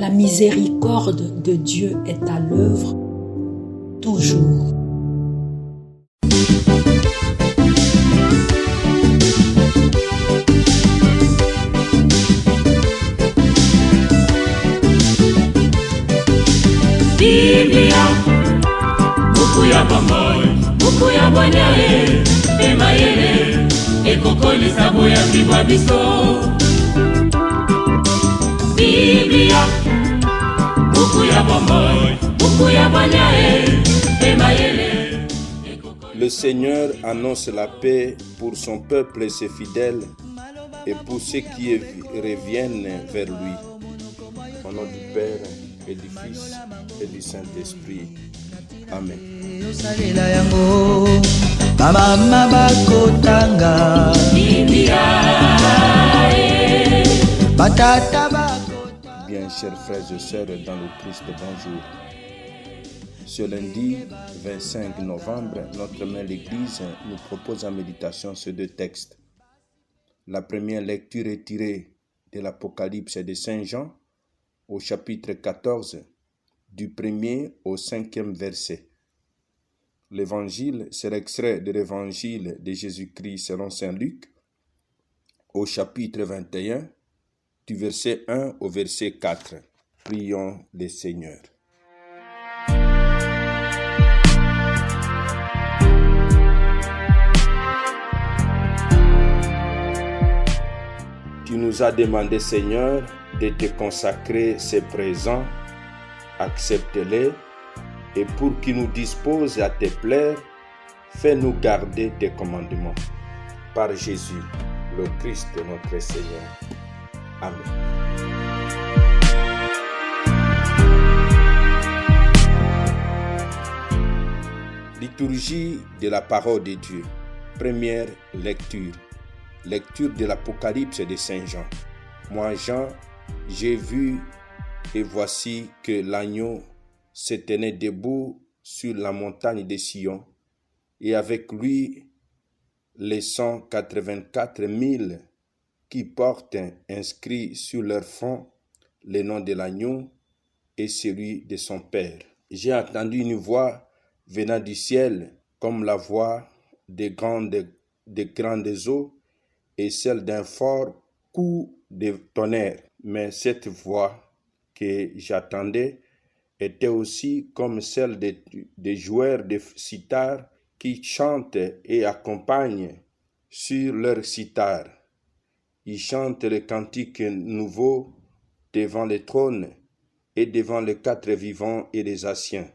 La miséricorde de Dieu est à l'œuvre toujours. Biblia, buku ya bomoi, buku ya bonyae, emayele, ekokolisa boya bibwa biso. Biblia, buku ya bomoi, buku ya bonyae, emayele. Le Seigneur annonce la paix pour son peuple et ses fidèles et pour ceux qui reviennent vers lui. Au nom du Père et du Fils et du Saint-Esprit. Amen. Bien, chers frères et sœurs dans le Christ, bonjour. Ce lundi 25 novembre, notre mère l'Église nous propose en méditation ces deux textes. La première lecture est tirée de l'Apocalypse de Saint Jean, au chapitre 14, du 1er au 5e verset. L'évangile, c'est l'extrait de l'évangile de Jésus-Christ selon Saint Luc, au chapitre 21, du verset 1 au verset 4. Prions le Seigneur. Tu nous as demandé, Seigneur, de te consacrer ces présents, accepte-les, et pour qu'ils nous disposent à te plaire, fais-nous garder tes commandements. Par Jésus, le Christ notre Seigneur. Amen. Liturgie de la parole de Dieu. Première lecture. Lecture de l'Apocalypse de Saint Jean. Moi, Jean, j'ai vu et voici que l'agneau se tenait debout sur la montagne de Sion, et avec lui les 184 000 qui portent inscrit sur leur front le nom de l'agneau et celui de son Père. J'ai entendu une voix venant du ciel comme la voix de grandes eaux et celle d'un fort coup de tonnerre. Mais cette voix que j'attendais était aussi comme celle des joueurs de sitar qui chantent et accompagnent sur leur sitar. Ils chantent le cantique nouveau devant le trône et devant les quatre vivants et les anciens.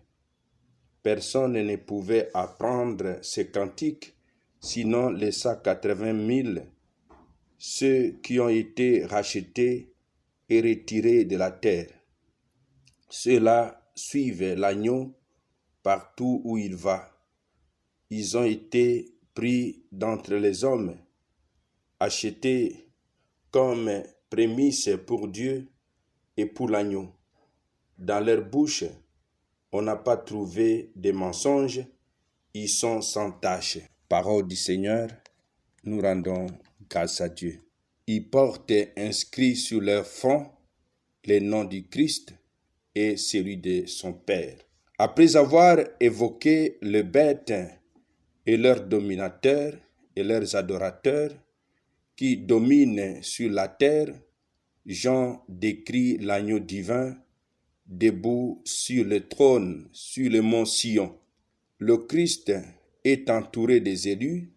Personne ne pouvait apprendre ce cantique, sinon les 180 000, ceux qui ont été rachetés et retirés de la terre. Ceux-là suivent l'agneau partout où il va. Ils ont été pris d'entre les hommes, achetés comme prémices pour Dieu et pour l'agneau. Dans leur bouche, on n'a pas trouvé de mensonges, ils sont sans tache. Parole du Seigneur, nous rendons grâce à Dieu. Ils portent inscrit sur leur front le nom du Christ et celui de son Père. Après avoir évoqué les bêtes et leurs dominateurs et leurs adorateurs qui dominent sur la terre, Jean décrit l'agneau divin debout sur le trône, sur le mont Sion. Le Christ est entouré des élus,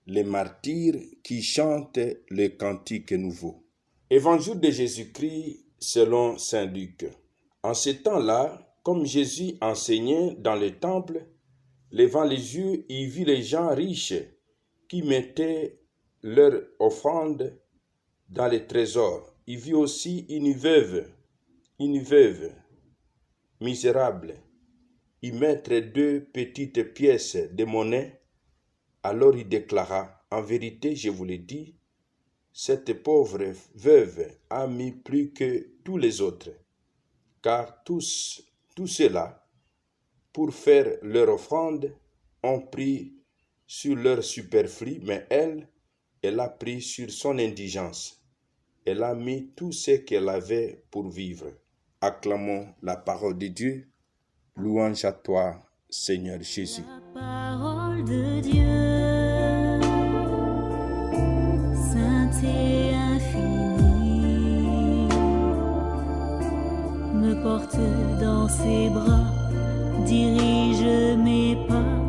les martyrs qui chantent le cantique nouveau. Évangile de Jésus-Christ selon saint Luc. En ce temps-là, comme Jésus enseignait dans le temple, levant les yeux, il vit les gens riches qui mettaient leur offrande dans les trésors. Il vit aussi une veuve misérable, y mettre 2 petites pièces de monnaie. Alors il déclara, en vérité, je vous le dis, cette pauvre veuve a mis plus que tous les autres, car tous ceux-là, pour faire leur offrande, ont pris sur leur superflu, mais elle a pris sur son indigence. Elle a mis tout ce qu'elle avait pour vivre. Acclamons la parole de Dieu. Louange à toi, Seigneur Jésus. La parole de Dieu, sainte et infinie, me porte dans ses bras, dirige mes pas,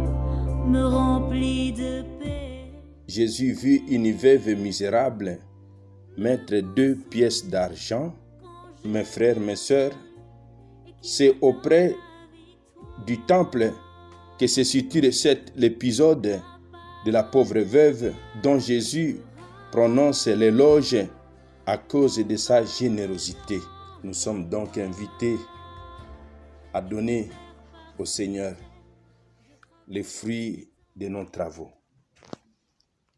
me remplit de paix. Jésus vit une veuve misérable mettre 2 pièces d'argent. Mes frères, mes sœurs, c'est auprès du temple que se situe l'épisode de la pauvre veuve dont Jésus prononce l'éloge à cause de sa générosité. Nous sommes donc invités à donner au Seigneur les fruits de nos travaux,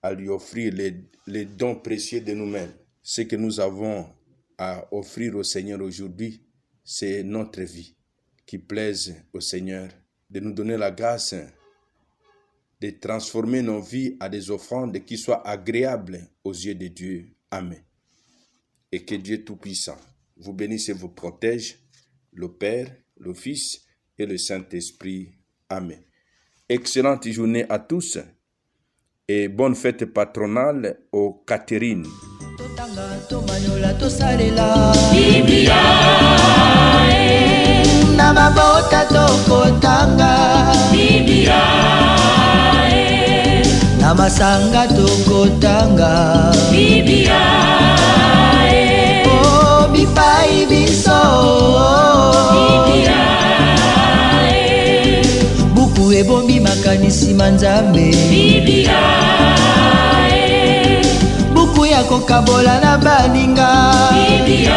à lui offrir les dons précieux de nous-mêmes. Ce que nous avons à offrir au Seigneur aujourd'hui, c'est notre vie qui plaise au Seigneur, de nous donner la grâce de transformer nos vies à des offrandes qui soient agréables aux yeux de Dieu. Amen. Et que Dieu Tout-Puissant vous bénisse et vous protège, le Père, le Fils et le Saint-Esprit. Amen. Excellente journée à tous et bonne fête patronale aux Catherine. Biblia na mabota tokotanga Biblia na masanga tokotanga Biblia oh bipai biso Biblia buku ebombi makanisi manzambe Biblia buku ya kokabola na baninga Biblia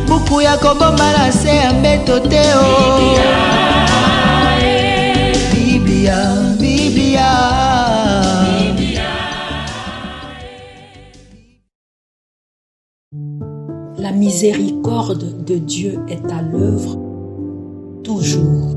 buku ya kobomba na se ya mbeto te o Biblia, Biblia. La miséricorde de Dieu est à l'œuvre toujours.